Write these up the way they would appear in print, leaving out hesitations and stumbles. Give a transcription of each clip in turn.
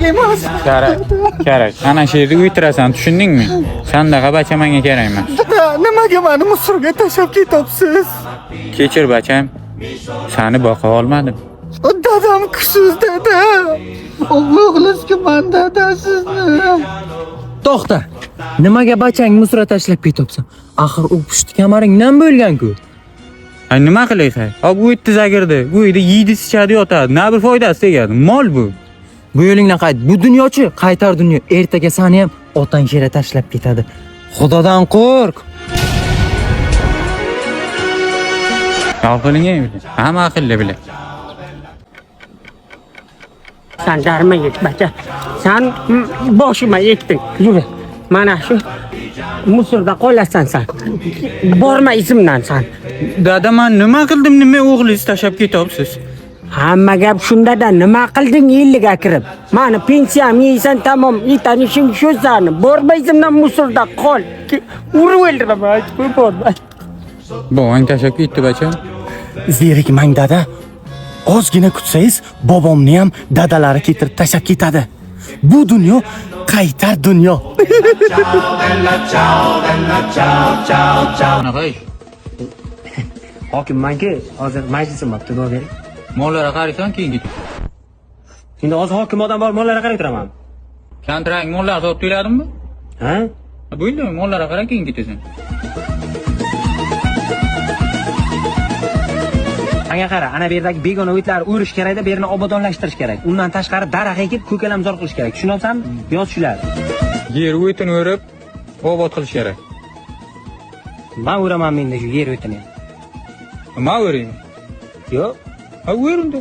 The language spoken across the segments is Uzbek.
kerak emas. Kerak. Ana shu yerda o'tirasan, tushundingmi? Sandaqa bacha menga kerak emas. Dada, nimaga meni musorga tashlab ketyapsiz? Kechir bacham. Seni boqa olmadim. Dadam kuchsiz dada. O'g'lingizga men dada sizni. To'xta. Nimaga bachang musora tashlab ketyapsan? Axir u pushti kamaringdan bo'lgan-ku. Ay nima qilaysan? Ob u yerda zagirdi. Bu yerda yeydi, ichadi, yotadi. Na bir foydasi tegadi. Mol bu. Bu yo'lingdan qayt. Bu dunyochi qaytar dunyo. Ertaga seni ham otang shera tashlab ketadi. Xudodan qo'rq. Aqling yo'q. Hamma aqlli bilan. Sen darma yet bacha. Sen boshima yetding. Yur. Mana shu musorda qolasan sen. Borma izimdan sen. Dada, men nima qildim, nima o'g'lingiz tashlab ketyapsiz? Hamma gap shunda-da nima qilding yilliga kirib? Mani pensiyam yeysan tamom, tanishing shu sani. Borma izimdan musorda qol. Urib o'ldiraman, aytib borma. Bobong tashlab ketdi bacham. Zerikmang dada. Ozgina kutsangiz, bobomni ham dadalari ketirib tashlab ketadi. Bu dunyo qaytar dunyo. Qanaqay? Hokim menga hozir majlisim bo'pti, duo bering. Mollarga qaraysan, keyin ketib. Endi hozir hokim odam bor, mollarga qarab turaman. Kontrakt mollar topib to'ladimmi? Ha? Bo'ldi, mollarga qarab keyin ketasan. Anga qara, ana bu yerdagi begona o'tlarni o'rish kerakda, bu yerni obodonlashtirish kerak. Undan tashqari daraxt ekib, ko'kalamzor qilish kerak. Tushunayapsanmi? Yoz shular. Yer o'tini o'rib, obod qilish kerak. Men o'raman menda shu yer o'tini. Men o'rayman. Yo'q. Ha, o'rinda.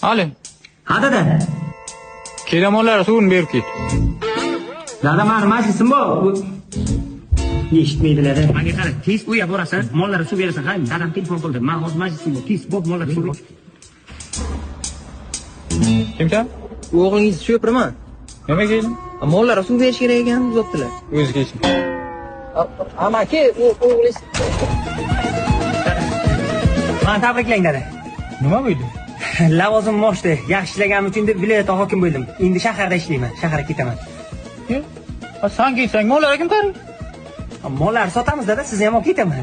Ali. Ha dada. Kelamonlar suvini berib ket. Dada, meni majlisim bor. Eshitmaydilar. Menga qara, tez uya borasan, mollarga suv berasan. Ha, dadam telefon qildi. Men hozir majlisim bor. Tez bo'p mollarga suv ber. Kimsan? O'g'lingiz cho'pirman. Nima kelding? Mollarga suv berish kerak ekan, uzatdilar. O'zi kelsin. Amaki, o'g'lingiz Men tabriklang dada. Nima bo'ldi? Lavozimim oshdi. Yaxshi ishlaganim uchun deb viloyat hokim bo'ldim. Endi shaharda ishlayman. Shaharga ketaman. Sen ketsang, mollarga kim qaraydi? Mollar sotamiz dada, sizni ham olib ketaman.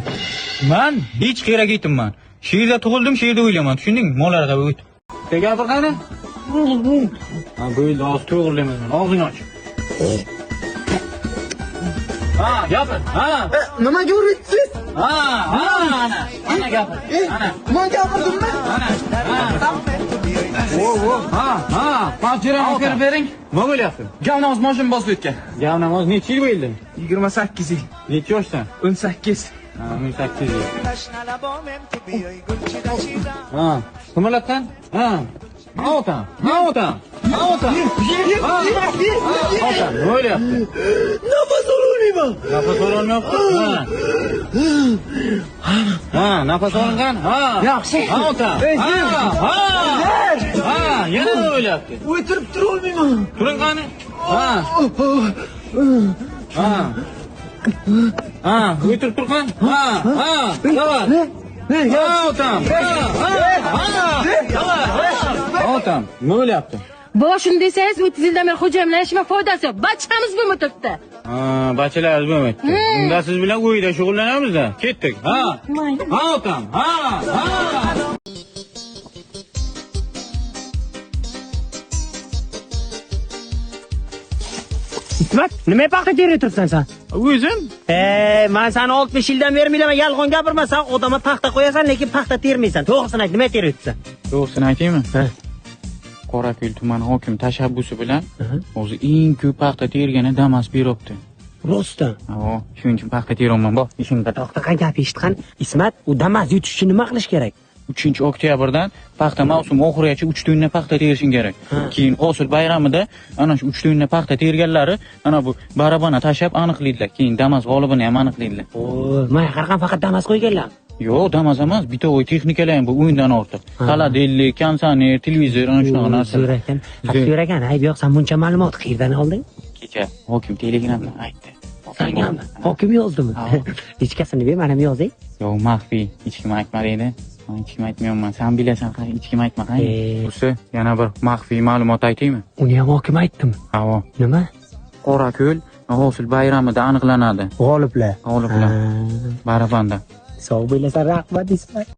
Men hech qayerga ketmayman. Shu yerda tug'ildim, shu yerda o'ylayman. Tushundingmi? Mollarga o't. Gapir qani? Ha, bo'ldi, hozir to'g'rilayman. Og'zingni och. Ha, gapir. Ha. Nimaga uryapsiz? Ha, ana gapir. Ana. Men gapirdimmi? Ana. Ha. Panjirani olib bering. Nima bo'lyapti? Gavnoz moshin bosib o'tgan. Gavnamoz necha yil bo'ldi? 28 yil. Necha yoshsan? 18. Ha, 18 yil. Ha, nimalardan? Ha. Otam. Otam, nima bo'lyapti? Nafas ololmayman. Nafas ololmayapti? Ha, nafas olingan? Ha. Yaxshi. Ha, otam. Ha, yana nima bo'lyapti? O'tirib tura olmayman. Turing qani? Ha, o'tirib turgan? Davay. Otam. Otam, nima bo'lyapti? Boshim desangiz 30 yildan beri xo'jayim bilan yashashga foydasi yo'q. Bachamiz bo'lib turibdi. Ha, bachalarimiz bo'lmayapti. Unda siz bilan uyda shug'ullanamiz-da. Ketdik. Ha. Ha, otam. Ha. Ismat, nima paxta terib turibsan sen? O'zim? Men seni 60 yildan beri bilaman, yolg'on gapirmasan, odamga paxta qo'yasan, lekin paxta termaysan. To'g'risini ayt, nima terib turibsan? To'g'risini aytaymi? Qorako'l tumani hokim tashabbusi bilan o'zi eng ko'p paxta tergani Damas beribdi. Rostdan. Ha, shuning uchun paxta teryapman. Bor, ishimda. To'xta, gap eshitgan. Ismat, u Damas yutish uchun nima qilish kerak? 3-oktyabrdan paxta mavsumi oxirigacha 3 tonna paxta terishing kerak. Keyin hosil bayramida ana shu 3 tonna paxta terganlari ana bu barabana tashab aniqlaydilar. Keyin Damas g'olibini ham aniqlaydilar. Men qarqan faqat Damas qo'yganlar. Yo'q, Damas emas, bitovoy texnikalar ham bu o'yindan ortiq. Xaladellik, kondisioner, televizor ana shunaqa narsalar. So'ragan, ayb yo'q, sen buncha ma'lumot qayerdan olding? Kecha hokim telegramdan aytdi. Sangami? Hokim yozdimi? Hechkasini ber, men ham yozay. Yo'q, maxfiy, hech kim aytmadi edi. Men hech kim aytmayapman. Sen bilasan, hech kim aytma. O'zi yana bir maxfiy ma'lumot aytaymi? Uni ham hokim aytdimi? Ha, Nima? Qorako'l hosil bayramida aniqlanadi. G'oliblar. G'oliblar. Barabanda. Sog' bo'lasan, rahmat Ismoil.